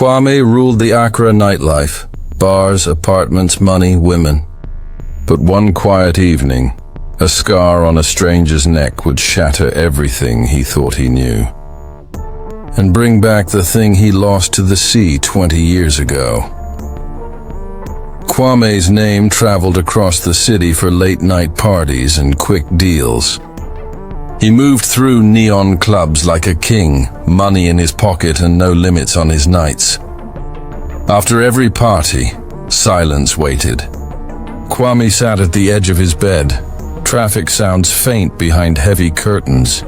Kwame ruled the Accra nightlife. Bars, apartments, money, women. But one quiet evening, a scar on a stranger's neck would shatter everything he thought he knew, and bring back the thing he lost to the sea 20 years ago. Kwame's name traveled across the city for late-night parties and quick deals. He moved through neon clubs like a king, money in his pocket and no limits on his nights. After every party, silence waited. Kwame sat at the edge of his bed, traffic sounds faint behind heavy curtains.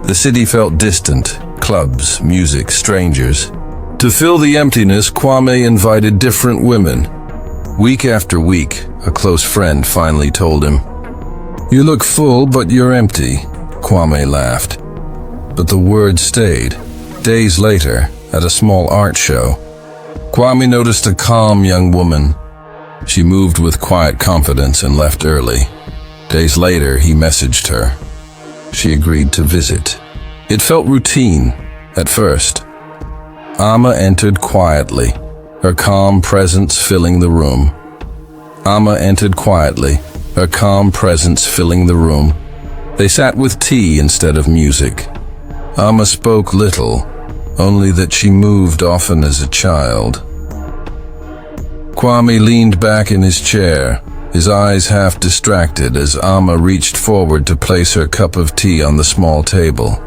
The city felt distant, clubs, music, strangers. To fill the emptiness, Kwame invited different women. Week after week, a close friend finally told him, "You look full, but you're empty." Kwame laughed. But the word stayed. Days later, at a small art show, Kwame noticed a calm young woman. She moved with quiet confidence and left early. Days later, he messaged her. She agreed to visit. It felt routine at first. Amma entered quietly, her calm presence filling the room. Amma entered quietly, her calm presence filling the room. They sat with tea instead of music. Amma spoke little, only that she moved often as a child. Kwame leaned back in his chair, his eyes half distracted as Amma reached forward to place her cup of tea on the small table.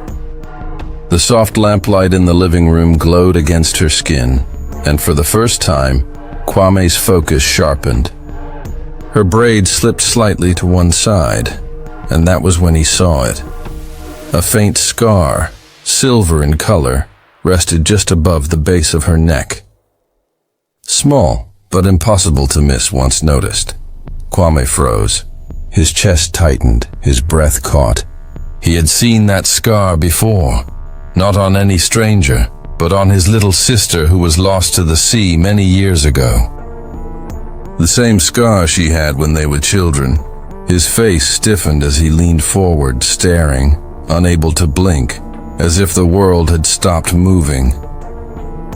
The soft lamplight in the living room glowed against her skin, and for the first time, Kwame's focus sharpened. Her braid slipped slightly to one side, and that was when he saw it. A faint scar, silver in color, rested just above the base of her neck. Small, but impossible to miss once noticed. Kwame froze. His chest tightened, his breath caught. He had seen that scar before, not on any stranger, but on his little sister who was lost to the sea many years ago. The same scar she had when they were children. His face stiffened as he leaned forward, staring, unable to blink, as if the world had stopped moving.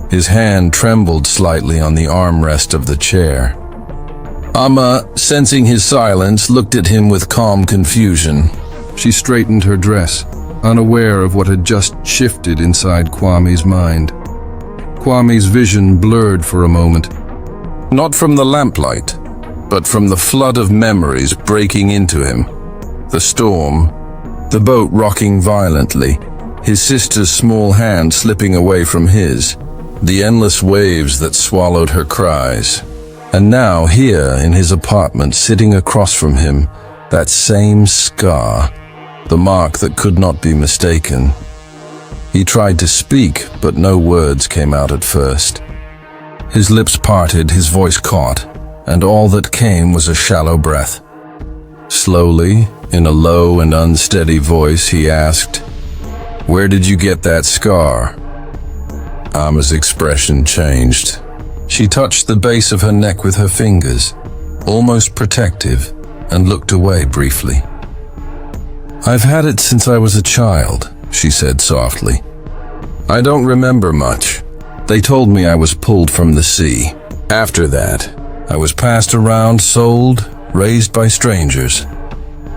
His hand trembled slightly on the armrest of the chair. Amma, sensing his silence, looked at him with calm confusion. She straightened her dress, unaware of what had just shifted inside Kwame's mind. Kwame's vision blurred for a moment, not from the lamplight, but from the flood of memories breaking into him. The storm, the boat rocking violently, his sister's small hand slipping away from his, the endless waves that swallowed her cries. And now, here in his apartment, sitting across from him, that same scar, the mark that could not be mistaken. He tried to speak, but no words came out at first. His lips parted, his voice caught, and all that came was a shallow breath. Slowly, in a low and unsteady voice, he asked, "Where did you get that scar?" Amma's expression changed. She touched the base of her neck with her fingers, almost protective, and looked away briefly. "I've had it since I was a child," she said softly. "I don't remember much. They told me I was pulled from the sea. After that, I was passed around, sold, raised by strangers.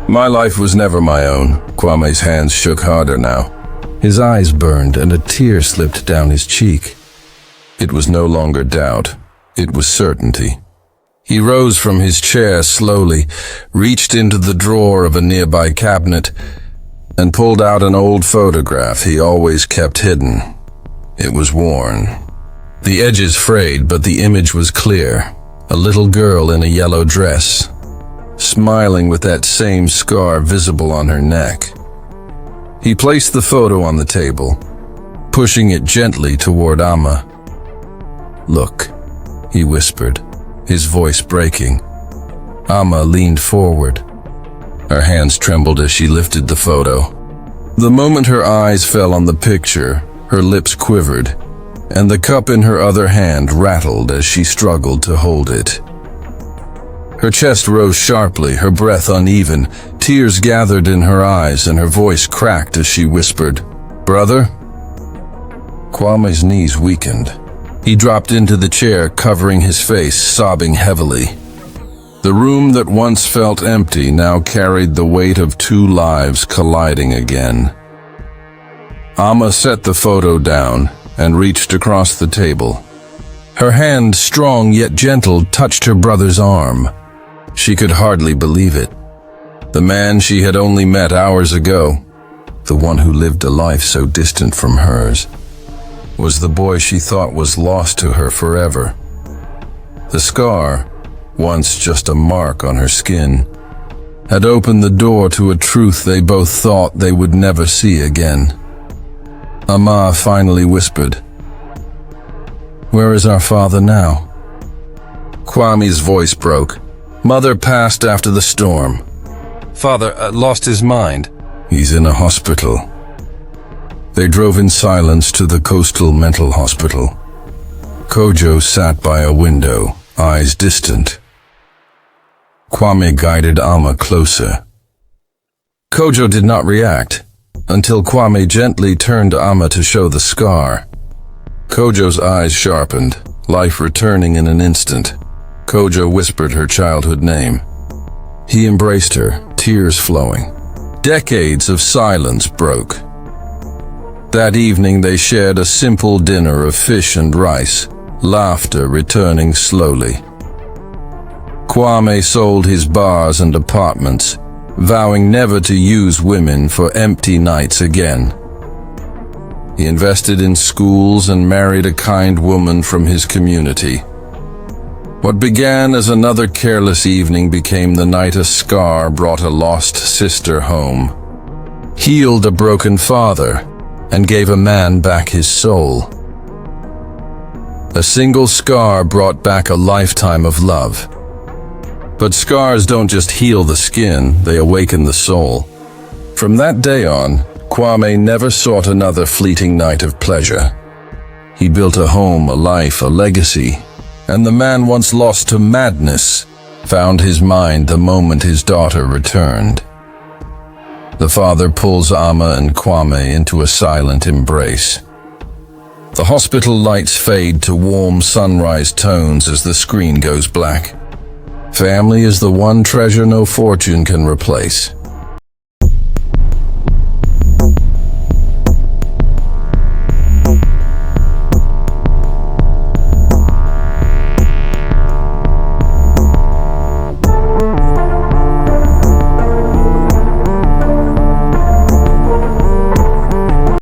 My life was never my own." Kwame's hands shook harder now. His eyes burned and a tear slipped down his cheek. It was no longer doubt. It was certainty. He rose from his chair slowly, reached into the drawer of a nearby cabinet, and pulled out an old photograph he always kept hidden. It was worn. The edges frayed, but the image was clear. A little girl in a yellow dress, smiling with that same scar visible on her neck. He placed the photo on the table, pushing it gently toward Amma. "Look," he whispered, his voice breaking. Amma leaned forward. Her hands trembled as she lifted the photo. The moment her eyes fell on the picture, her lips quivered, and the cup in her other hand rattled as she struggled to hold it. Her chest rose sharply, her breath uneven, tears gathered in her eyes, and her voice cracked as she whispered, "Brother?" Kwame's knees weakened. He dropped into the chair, covering his face, sobbing heavily. The room that once felt empty now carried the weight of two lives colliding again. Amma set the photo down and reached across the table. Her hand, strong yet gentle, touched her brother's arm. She could hardly believe it. The man she had only met hours ago, the one who lived a life so distant from hers, was the boy she thought was lost to her forever. The scar, once just a mark on her skin, had opened the door to a truth they both thought they would never see again. Amma finally whispered, "Where is our father now?" Kwame's voice broke. "Mother passed after the storm. Father lost his mind. He's in a hospital." They drove in silence to the coastal mental hospital. Kojo sat by a window, eyes distant. Kwame guided Amma closer. Kojo did not react until Kwame gently turned Amma to show the scar. Kojo's eyes sharpened, life returning in an instant. Kojo whispered her childhood name. He embraced her, tears flowing. Decades of silence broke. That evening they shared a simple dinner of fish and rice, laughter returning slowly. Kwame sold his bars and apartments, vowing never to use women for empty nights again. He invested in schools and married a kind woman from his community. What began as another careless evening became the night a scar brought a lost sister home, healed a broken father, and gave a man back his soul. A single scar brought back a lifetime of love. But scars don't just heal the skin, they awaken the soul. From that day on, Kwame never sought another fleeting night of pleasure. He built a home, a life, a legacy, and the man once lost to madness found his mind the moment his daughter returned. The father pulls Amma and Kwame into a silent embrace. The hospital lights fade to warm sunrise tones as the screen goes black. Family is the one treasure no fortune can replace.